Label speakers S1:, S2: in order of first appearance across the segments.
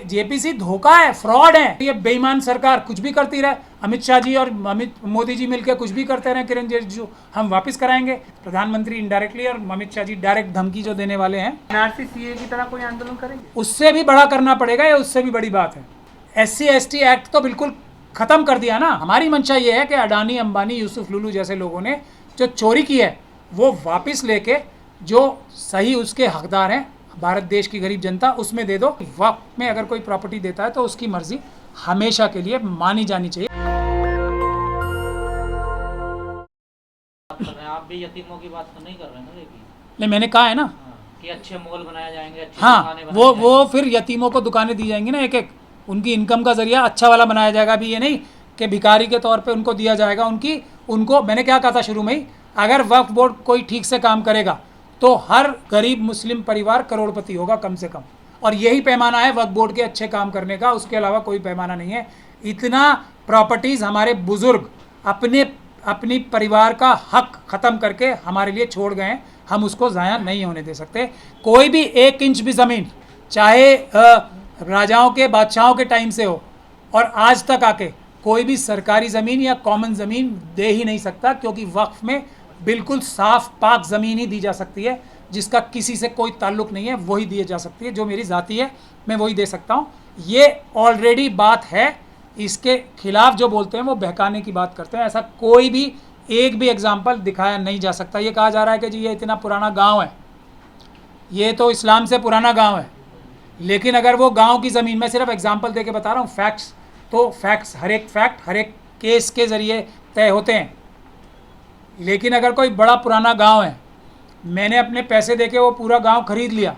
S1: JPC धोखा है, fraud है। ये बेईमान सरकार कुछ भी करती रहे, अमित शाह जी और मोदी जी मिलकर कुछ भी करते रहे, किरण रिजिजू हम वापस कराएंगे। प्रधानमंत्री इनडायरेक्टली और अमित शाह जी डायरेक्ट धमकी जो देने वाले हैं,
S2: एनआरसी सीए की तरह कोई आंदोलन करेंगे?
S1: उससे भी बड़ा करना पड़ेगा, या उससे भी बड़ी बात है। SC ST एक्ट तो बिल्कुल खत्म कर दिया ना। हमारी मंशा ये है कि अडानी अंबानी यूसुफ लुलू जैसे लोगों ने जो चोरी की है वो वापस लेके जो सही उसके हकदार हैं, भारत देश की गरीब जनता, उसमें दे दो। वक्त में अगर कोई प्रॉपर्टी देता है तो उसकी मर्जी हमेशा के लिए मानी जानी चाहिए।
S3: आप भी यतीमों की बात तो नहीं कर रहे हैं ना? देखिए,
S1: नहीं, मैंने कहा है ना
S3: कि अच्छे मॉल बनाए जाएंगे, अच्छी
S1: हाँ,
S3: दुकानें बनाई
S1: वो फिर यतीमों को दुकानें दी जाएंगी ना, एक एक उनकी इनकम का जरिया अच्छा वाला बनाया जाएगा। अभी ये नहीं कि भिखारी के तौर पे उनको दिया जाएगा। उनको मैंने क्या कहा था शुरू में ही, अगर वक्फ बोर्ड कोई ठीक से काम करेगा तो हर गरीब मुस्लिम परिवार करोड़पति होगा कम से कम। और यही पैमाना है वक्फ बोर्ड के अच्छे काम करने का, उसके अलावा कोई पैमाना नहीं है। इतना प्रॉपर्टीज़ हमारे बुजुर्ग अपनी परिवार का हक ख़त्म करके हमारे लिए छोड़ गए हैं, हम उसको ज़ाया नहीं होने दे सकते। कोई भी 1 इंच भी ज़मीन, चाहे राजाओं के बादशाहों के टाइम से हो और आज तक आके, कोई भी सरकारी ज़मीन या कॉमन ज़मीन दे ही नहीं सकता, क्योंकि वक्फ में बिल्कुल साफ पाक ज़मीन ही दी जा सकती है, जिसका किसी से कोई ताल्लुक़ नहीं है, वही दी जा सकती है। जो मेरी ज़ाती है मैं वही दे सकता हूँ। ये ऑलरेडी बात है। इसके खिलाफ जो बोलते हैं वो बहकाने की बात करते हैं। ऐसा कोई भी एक भी एग्जाम्पल दिखाया नहीं जा सकता। ये कहा जा रहा है कि जी ये इतना पुराना गांव है, ये तो इस्लाम से पुराना गांव है, लेकिन अगर वो गांव की ज़मीन, मैं सिर्फ एग्जाम्पल दे के बता रहा हूँ, फैक्ट्स तो फैक्ट्स हर एक केस के ज़रिए तय होते हैं। लेकिन अगर कोई बड़ा पुराना गांव है, मैंने अपने पैसे दे के वो पूरा गांव खरीद लिया,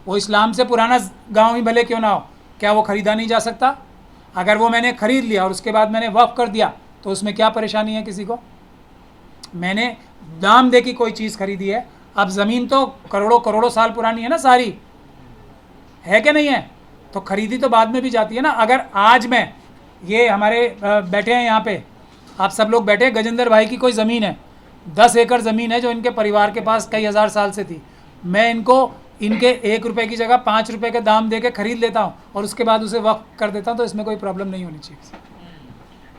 S1: वो इस्लाम से पुराना गांव ही भले क्यों ना हो, क्या वो ख़रीदा नहीं जा सकता? अगर वो मैंने ख़रीद लिया और उसके बाद मैंने वक्फ कर दिया तो उसमें क्या परेशानी है किसी को? मैंने दाम दे की कोई चीज़ खरीदी है। अब ज़मीन तो करोड़ों करोड़ों साल पुरानी है ना, सारी है कि नहीं है? तो खरीदी तो बाद में भी जाती है ना। अगर आज मैं, ये हमारे बैठे हैं यहाँ पे, आप सब लोग बैठे हैं, गजेंद्र भाई की कोई ज़मीन है, 10 एकड़ ज़मीन है जो इनके परिवार के पास कई हज़ार साल से थी, मैं इनको इनके 1 रुपये की जगह 5 रुपये के दाम दे के खरीद लेता हूँ और उसके बाद उसे वक्फ कर देता हूँ, तो इसमें कोई प्रॉब्लम नहीं होनी चाहिए।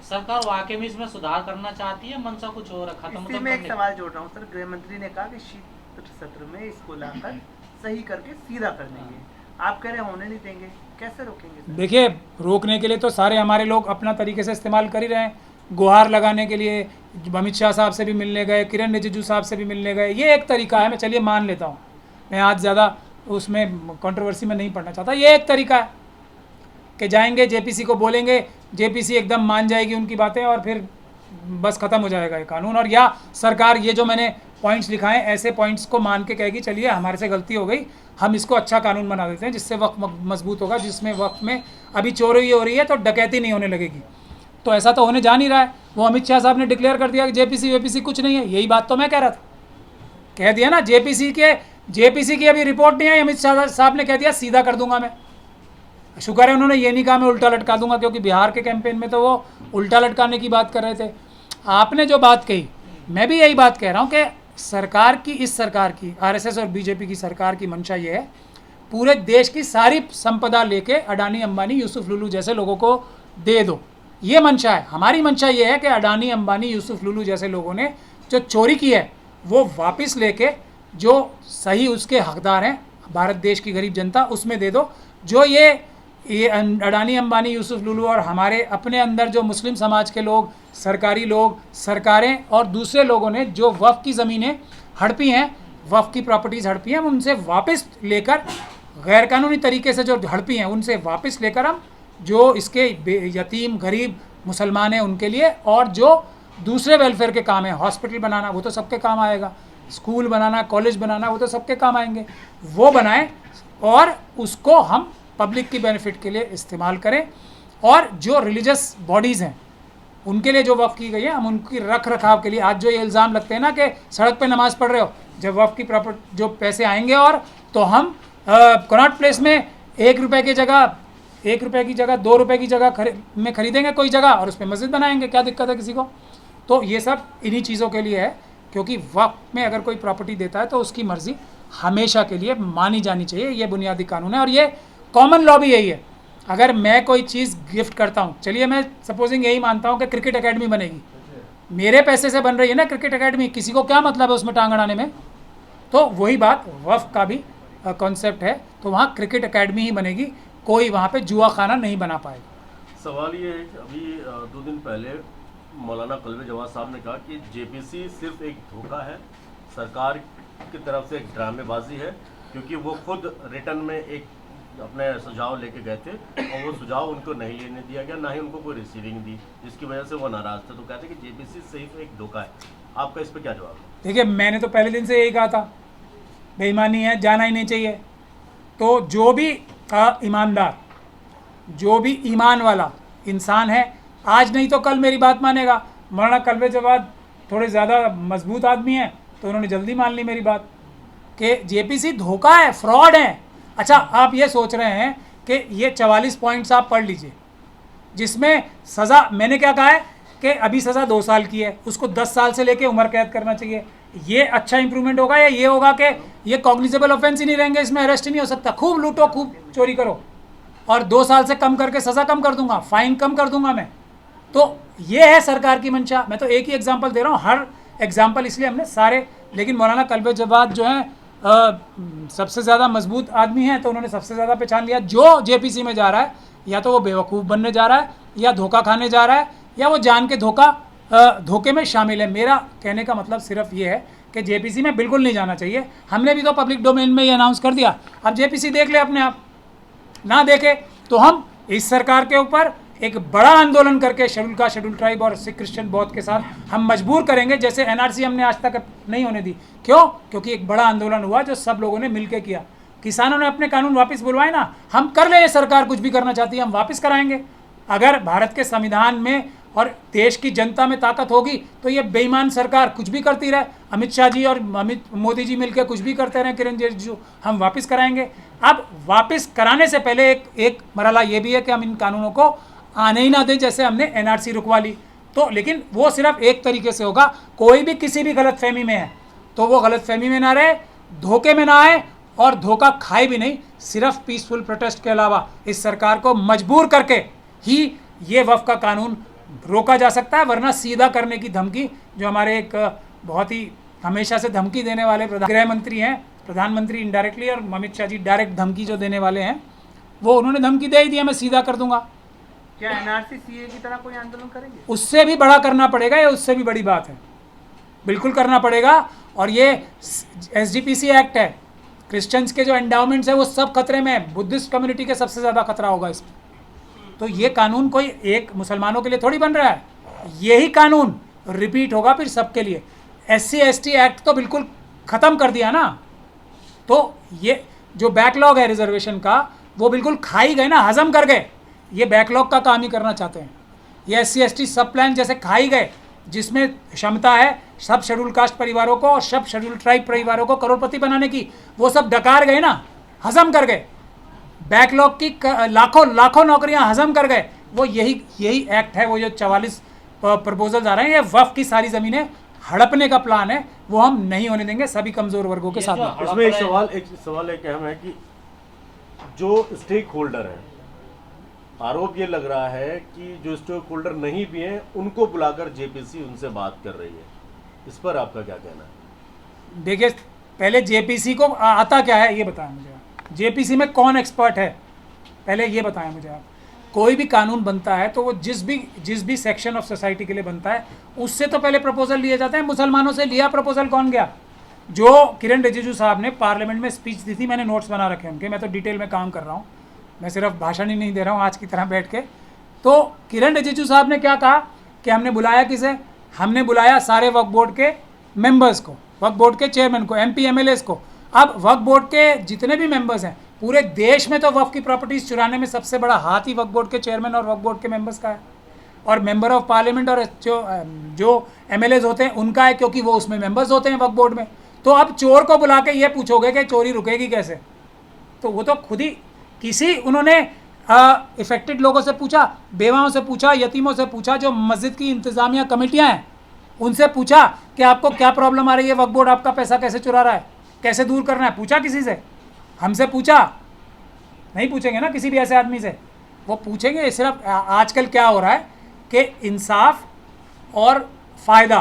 S3: सरकार वाकई में इसमें सुधार करना चाहती है, मनसा कुछ और है? खत्म
S2: मैं एक सवाल जोड़ रहा हूँ सर। गृह मंत्री ने कहा कि शीत सत्र में इसको लाकर सही करके सीधा कर देंगे, आप कह रहे हैं होने नहीं देंगे, कैसे रोकेंगे?
S1: देखिए, रोकने के लिए तो सारे हमारे लोग अपना तरीके से इस्तेमाल कर ही रहे हैं। गुहार लगाने के लिए अमित शाह साहब से भी मिलने गए, किरण रिजिजू साहब से भी मिलने गए, ये एक तरीका है। मैं चलिए मान लेता हूँ, मैं आज ज़्यादा उसमें कंट्रोवर्सी में नहीं पढ़ना चाहता। ये एक तरीका है कि जाएंगे जेपीसी को बोलेंगे, जेपीसी एकदम मान जाएगी उनकी बातें और फिर बस ख़त्म हो जाएगा ये कानून। और या सरकार ये जो मैंने पॉइंट्स लिखाए ऐसे पॉइंट्स को मान के कहेगी चलिए हमारे से गलती हो गई, हम इसको अच्छा कानून बना देते हैं जिससे वक्त मजबूत होगा, जिसमें वक्त में अभी चोरी हो रही है तो डकैती नहीं होने लगेगी। तो ऐसा तो होने जा नहीं रहा है। वो अमित शाह साहब ने डिक्लेयर कर दिया कि जेपीसी वेपीसी कुछ नहीं है। यही बात तो मैं कह रहा था, कह दिया ना। जेपीसी की अभी रिपोर्ट नहीं आई, अमित शाह साहब ने कह दिया सीधा कर दूंगा मैं। शुक्र है उन्होंने ये नहीं कहा मैं उल्टा लटका दूंगा, क्योंकि बिहार के कैंपेन में तो वो उल्टा लटकाने की बात कर रहे थे। आपने जो बात कही, मैं भी यही बात कह रहा हूँ कि सरकार की, इस सरकार की, आरएसएस और बीजेपी की सरकार की मंशा ये है, पूरे देश की सारी संपदा लेके अडानी अंबानी यूसुफ लुलू जैसे लोगों को दे दो, ये मंशा है। हमारी मंशा ये है कि अडानी अंबानी यूसुफ लुलू जैसे लोगों ने जो चोरी की है वो वापस लेके जो सही उसके हकदार हैं, भारत देश की गरीब जनता, उसमें दे दो। जो ये अडानी अंबानी यूसुफ लुलू और हमारे अपने अंदर जो मुस्लिम समाज के लोग, सरकारी लोग, सरकारें और दूसरे लोगों ने जो वक्फ की ज़मीनें हड़पी हैं, वक्फ की प्रॉपर्टीज़ हड़पी हैं, उनसे वापस लेकर, गैरकानूनी तरीके से जो हड़पी हैं उनसे वापस लेकर हम जो इसके यतीम गरीब मुसलमान हैं उनके लिए, और जो दूसरे वेलफेयर के काम हैं, हॉस्पिटल बनाना वो तो सबके काम आएगा, स्कूल बनाना, कॉलेज बनाना वो तो सबके काम आएंगे, वो बनाएं और उसको हम पब्लिक की बेनिफिट के लिए इस्तेमाल करें। और जो रिलीजियस बॉडीज़ हैं उनके लिए जो वक्फ की गई है, हम उनकी रख रखाव के लिए, आज जो ये इल्ज़ाम लगते हैं ना कि सड़क पे नमाज़ पढ़ रहे हो, जब वक्फ की प्रॉपर्टी जो पैसे आएंगे और तो हम कनॉट प्लेस में 1 रुपये की जगह 2 रुपये की जगह में खरीदेंगे कोई जगह और उस पर मस्जिद बनाएंगे, क्या दिक्कत है किसी को? तो ये सब इन्हीं चीज़ों के लिए है, क्योंकि वक्फ में अगर कोई प्रॉपर्टी देता है तो उसकी मर्ज़ी हमेशा के लिए मानी जानी चाहिए, ये बुनियादी कानून है। और ये कॉमन लॉ भी यही है। अगर मैं कोई चीज़ गिफ्ट करता हूँ, चलिए मैं सपोजिंग यही मानता हूँ कि क्रिकेट एकेडमी बनेगी, मेरे पैसे से बन रही है ना क्रिकेट एकेडमी, किसी को क्या मतलब है उसमें टांग अड़ाने में। तो वही बात वफ़ का भी कॉन्सेप्ट है, तो वहाँ क्रिकेट एकेडमी ही बनेगी, कोई वहाँ पे जुआ खाना नहीं बना पाएगा।
S4: सवाल ये है कि अभी 2 दिन पहले मौलाना कल्बे जवाद साहब ने कहा कि जेपीसी सिर्फ एक धोखा है, सरकार की तरफ से एक ड्रामेबाजी है, क्योंकि वो खुद रिटर्न में एक अपने सुझाव लेके गए थे और वो सुझाव उनको नहीं लेने दिया गया, ना ही उनको कोई रिसीविंग दी, जिसकी वजह से वो नाराज़ थे। तो कहते हैं कि जेपीसी सिर्फ एक धोखा है। आपका इस पर क्या जवाब है?
S1: देखिए, मैंने तो पहले दिन से यही कहा था, बेईमानी है, जाना ही नहीं चाहिए। तो जो भी ईमानदार, जो भी ईमान वाला इंसान है, आज नहीं तो कल मेरी बात मानेगा। मौलाना कल्बे जवाद थोड़े ज़्यादा मजबूत आदमी हैं, तो उन्होंने जल्दी मान ली मेरी बात कि जेपीसी धोखा है, फ्रॉड है। अच्छा, आप ये सोच रहे हैं कि ये 44 पॉइंट्स आप पढ़ लीजिए, जिसमें सज़ा मैंने क्या कहा है कि अभी सज़ा 2 साल की है, उसको 10 साल से लेके उम्र कैद करना चाहिए। ये अच्छा इंप्रूवमेंट होगा या ये होगा कि ये कॉग्निजेबल ऑफेंस ही नहीं रहेंगे, इसमें अरेस्ट ही नहीं हो सकता, खूब लूटो खूब चोरी करो और 2 साल से कम करके सज़ा कम कर दूंगा, फाइन कम कर दूंगा मैं। तो ये है सरकार की मंशा। मैं तो एक ही एग्जांपल दे रहा हूँ, हर एग्जांपल इसलिए हमने सारे, लेकिन मौलाना कल्बे जवाद जो हैं सबसे ज़्यादा मजबूत आदमी हैं, तो उन्होंने सबसे ज़्यादा पहचान लिया जो जेपीसी में जा रहा है या तो वो बेवकूफ़ बनने जा रहा है, या धोखा खाने जा रहा है, या वो जान के धोखे में शामिल है। मेरा कहने का मतलब सिर्फ ये है कि जेपीसी में बिल्कुल नहीं जाना चाहिए। हमने भी तो पब्लिक डोमेन में ये अनाउंस कर दिया, अब जेपीसी देख ले अपने आप, ना देखे तो हम इस सरकार के ऊपर एक बड़ा आंदोलन करके शेड्यूल कास्ट, शेड्यूल ट्राइब और सिख क्रिश्चियन बौद्ध के साथ हम मजबूर करेंगे, जैसे एनआरसी हमने आज तक नहीं होने दी। क्यों? क्योंकि एक बड़ा आंदोलन हुआ जो सब लोगों ने मिलकर किया। किसानों ने अपने कानून वापस बुलवाए ना, हम कर ले, सरकार कुछ भी करना चाहती है हम वापस कराएंगे। अगर भारत के संविधान में और देश की जनता में ताकत होगी तो ये बेईमान सरकार कुछ भी करती रहे, अमित शाह जी और मोदी जी मिलकर कुछ भी करते रहे, किरण रिजिजू, हम वापस कराएंगे। अब वापस कराने से पहले एक मरहला ये भी है कि हम इन कानूनों को आने ही ना दें, जैसे हमने एनआरसी रुकवा ली। तो लेकिन वो सिर्फ एक तरीके से होगा, कोई भी किसी भी गलत फहमी में है तो वो गलत फहमी में ना रहे, धोखे में ना आए और धोखा खाए भी नहीं। सिर्फ पीसफुल प्रोटेस्ट के अलावा इस सरकार को मजबूर करके ही ये वफ़ का कानून रोका जा सकता है, वरना सीधा करने की धमकी जो हमारे एक बहुत ही हमेशा से धमकी देने वाले गृह मंत्री हैं, प्रधानमंत्री इनडायरेक्टली, और अमित शाह जी डायरेक्ट धमकी जो देने वाले हैं, वो उन्होंने धमकी दे ही दिया, मैं सीधा कर दूंगा।
S2: क्या एनआरसी सीए की तरह कोई आंदोलन करेंगे?
S1: उससे भी बड़ा करना पड़ेगा, ये उससे भी बड़ी बात है, बिल्कुल करना पड़ेगा। और ये एसजीपीसी एक्ट है, क्रिश्चियंस के जो एंडाउमेंट्स है वो सब खतरे में है, बुद्धिस्ट कम्युनिटी के सबसे ज़्यादा खतरा होगा इसमें। तो ये कानून कोई एक मुसलमानों के लिए थोड़ी बन रहा है, यही कानून रिपीट होगा फिर सबके लिए। SC ST एक्ट तो बिल्कुल ख़त्म कर दिया ना, तो ये जो बैकलॉग है रिजर्वेशन का वो बिल्कुल खा ही गए ना, हजम कर गए। ये बैकलॉग का काम ही करना चाहते हैं। ये SC ST सब प्लान जैसे खा ही गए, जिसमें क्षमता है सब शेड्यूल कास्ट परिवारों को और सब शेड्यूल ट्राइब परिवारों को करोड़पति बनाने की, वो सब डकार गए ना, हजम कर गए। बैकलॉग की लाखों नौकरियां हजम कर गए। वो यही एक्ट है, वो जो 44 प्रपोजल्स आ रहे हैं, ये वफ़ की सारी ज़मीनें हड़पने का प्लान है, वो हम नहीं होने देंगे सभी कमज़ोर वर्गों के साथ में।
S4: इसमें एक सवाल एक अहम है कि जो स्टेक होल्डर है, आरोप ये लग रहा है कि जो स्टेक होल्डर नहीं भी हैं उनको बुलाकर जेपीसी उनसे बात कर रही है, इस पर आपका क्या कहना है?
S1: देखिए, पहले जेपीसी को आता क्या है ये बताएं मुझे, जेपीसी में कौन एक्सपर्ट है पहले ये बताएं मुझे आप। कोई भी कानून बनता है तो वो जिस भी सेक्शन ऑफ सोसाइटी के लिए बनता है उससे तो पहले प्रपोजल लिए जाते हैं। मुसलमानों से लिया प्रपोजल कौन गया? जो किरण रिजिजू साहब ने पार्लियामेंट में स्पीच दी थी, मैंने नोट्स बना रखे उनके, मैं तो डिटेल में काम कर रहा हूँ, मैं सिर्फ भाषण ही नहीं दे रहा हूँ आज की तरह बैठ के। तो किरण रिजिजू साहब ने क्या कहा कि हमने बुलाया किसे? हमने बुलाया सारे वक्फ बोर्ड के मेंबर्स को, वक्फ बोर्ड के चेयरमैन को, MP MLAs को। अब वक्फ बोर्ड के जितने भी मेंबर्स हैं पूरे देश में, तो वक्फ की प्रॉपर्टीज़ चुराने में सबसे बड़ा हाथ ही वक्फ बोर्ड के चेयरमैन और वक्फ बोर्ड के मेंबर्स का है, और मेंबर ऑफ पार्लियामेंट और जो MLAs होते हैं उनका है, क्योंकि वो उसमें मेंबर्स होते हैं वक्फ बोर्ड में। तो अब चोर को बुला के ये पूछोगे कि चोरी रुकेगी कैसे? तो वो तो खुद ही किसी उन्होंने इफेक्टेड लोगों से पूछा, बेवाओं से पूछा, यतीमों से पूछा, जो मस्जिद की इंतज़ामिया कमेटियाँ हैं उनसे पूछा कि आपको क्या प्रॉब्लम आ रही है, वक्फ बोर्ड आपका पैसा कैसे चुरा रहा है, कैसे दूर करना है, पूछा किसी से? हमसे पूछा। नहीं पूछेंगे ना किसी भी ऐसे आदमी से। वो पूछेंगे सिर्फ आजकल क्या हो रहा है कि इंसाफ और फ़ायदा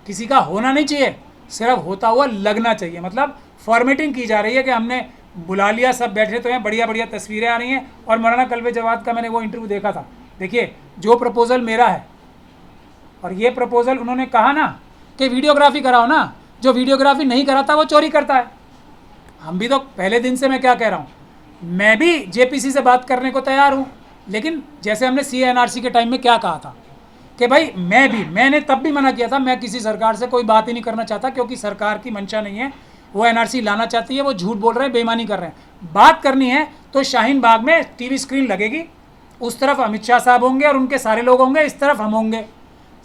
S1: किसी का होना नहीं चाहिए, सिर्फ होता हुआ लगना चाहिए। मतलब फॉर्मेटिंग की जा रही है कि हमने बुला लिया, सब बैठे तो हैं, बढ़िया बढ़िया तस्वीरें आ रही हैं। और मौलाना कल्बे जवाद का मैंने वो इंटरव्यू देखा था। देखिए जो प्रपोज़ल मेरा है और ये प्रपोज़ल उन्होंने कहा ना कि वीडियोग्राफी कराओ ना, जो वीडियोग्राफी नहीं कराता वो चोरी करता है। हम भी तो पहले दिन से मैं क्या कह रहा हूँ, मैं भी जेपीसी से बात करने को तैयार हूँ, लेकिन जैसे हमने CA/NRC के टाइम में क्या कहा था कि भाई मैंने तब भी मना किया था, मैं किसी सरकार से कोई बात ही नहीं करना चाहता, क्योंकि सरकार की मंशा नहीं है, वो NRC लाना चाहती है, वो झूठ बोल रहे हैं, बेईमानी कर रहे हैं। बात करनी है तो शाहीन बाग में TV स्क्रीन लगेगी, उस तरफ अमित शाह साहब होंगे और उनके सारे लोग होंगे, इस तरफ हम होंगे,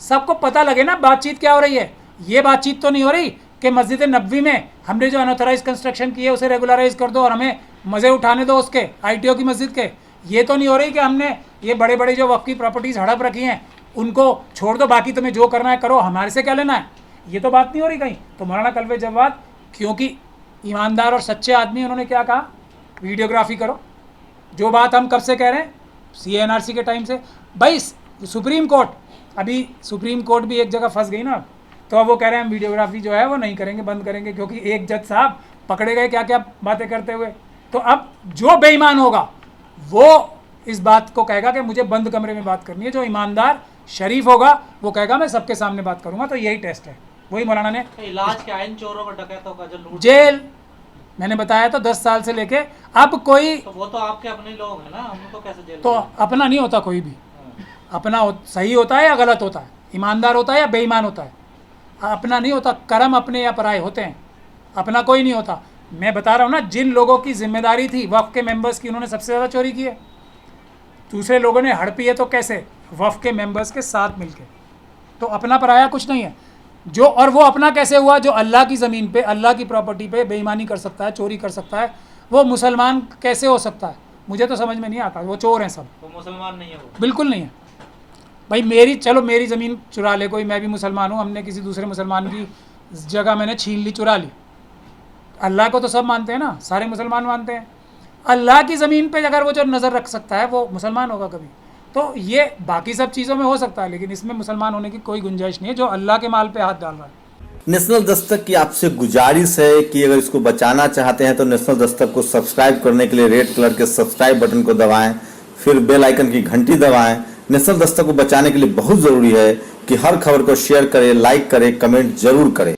S1: सबको पता लगे ना बातचीत क्या हो रही है। ये बातचीत तो नहीं हो रही कि मस्जिद नबवी में हमने जो अनऑथराइज कंस्ट्रक्शन की है उसे रेगुलराइज कर दो और हमें मज़े उठाने दो उसके, ITO की मस्जिद के। ये तो नहीं हो रही कि हमने ये बड़े बड़े जो वक्फ की प्रॉपर्टीज़ हड़प रखी हैं उनको छोड़ दो, बाकी तुम्हें जो करना है करो, हमारे से क्या लेना है। ये तो बात नहीं हो रही कहीं। तो मौलाना कल्बे जवाद क्योंकि ईमानदार और सच्चे आदमी, उन्होंने क्या कहा, वीडियोग्राफी करो। जो बात हम कब से कह रहे हैं, CA/NRC के टाइम से। भाई सुप्रीम कोर्ट, अभी सुप्रीम कोर्ट भी एक जगह फंस गई ना, तो अब वो कह रहे हैं हम वीडियोग्राफी जो है वो नहीं करेंगे, बंद करेंगे, क्योंकि एक जज साहब पकड़े गए क्या क्या बातें करते हुए। तो अब जो बेईमान होगा वो इस बात को कहेगा कि मुझे बंद कमरे में बात करनी है, जो ईमानदार शरीफ होगा वो कहेगा मैं सबके सामने बात करूंगा। तो यही टेस्ट है, वही मौलाना ने
S3: तो इलाज क्या है इन चोरों का, डकैतों का जो लूट?
S1: जेल। मैंने बताया तो 10 साल से लेके अब कोई,
S3: तो वो तो आपके अपने लोग हैं ना, उनको कैसे जेल?
S1: तो अपना नहीं होता कोई भी, अपना सही होता है या गलत होता है, ईमानदार होता है या बेईमान होता है, अपना नहीं होता। कर्म अपने या पराये होते हैं, अपना कोई नहीं होता। मैं बता रहा हूँ ना, जिन लोगों की जिम्मेदारी थी वफ़ के मेंबर्स की, उन्होंने सबसे ज़्यादा चोरी की है। दूसरे लोगों ने हड़पी है तो कैसे, वफ़ के मेंबर्स के साथ मिलके। तो अपना पराया कुछ नहीं है जो, और वो अपना कैसे हुआ, जो अल्लाह की ज़मीन पे, अल्लाह की प्रॉपर्टी पे बेईमानी कर सकता है, चोरी कर सकता है, वो मुसलमान कैसे हो सकता है? मुझे तो समझ में नहीं आता। वो चोर हैं सब,
S3: वो मुसलमान नहीं है, वो
S1: बिल्कुल नहीं है। भाई मेरी ज़मीन चुरा ले कोई, मैं भी मुसलमान हूँ, हमने किसी दूसरे मुसलमान की जगह मैंने छीन ली, चुरा ली। अल्लाह को तो सब मानते हैं ना, सारे मुसलमान मानते हैं। अल्लाह की ज़मीन पे अगर वो जो नज़र रख सकता है वो मुसलमान होगा कभी। तो ये बाकी सब चीज़ों में हो सकता है, लेकिन इसमें मुसलमान होने की कोई गुंजाइश नहीं है जो अल्लाह के माल पे हाथ डाल रहा है।
S5: नेशनल दस्तक की आपसे गुजारिश है कि अगर इसको बचाना चाहते हैं तो नेशनल दस्तक को सब्सक्राइब करने के लिए रेड कलर के सब्सक्राइब बटन को दबाएं, फिर बेल आइकन की घंटी दबाएं। नेशनल दस्तक को बचाने के लिए बहुत ज़रूरी है कि हर खबर को शेयर करें, लाइक करें, कमेंट जरूर करें।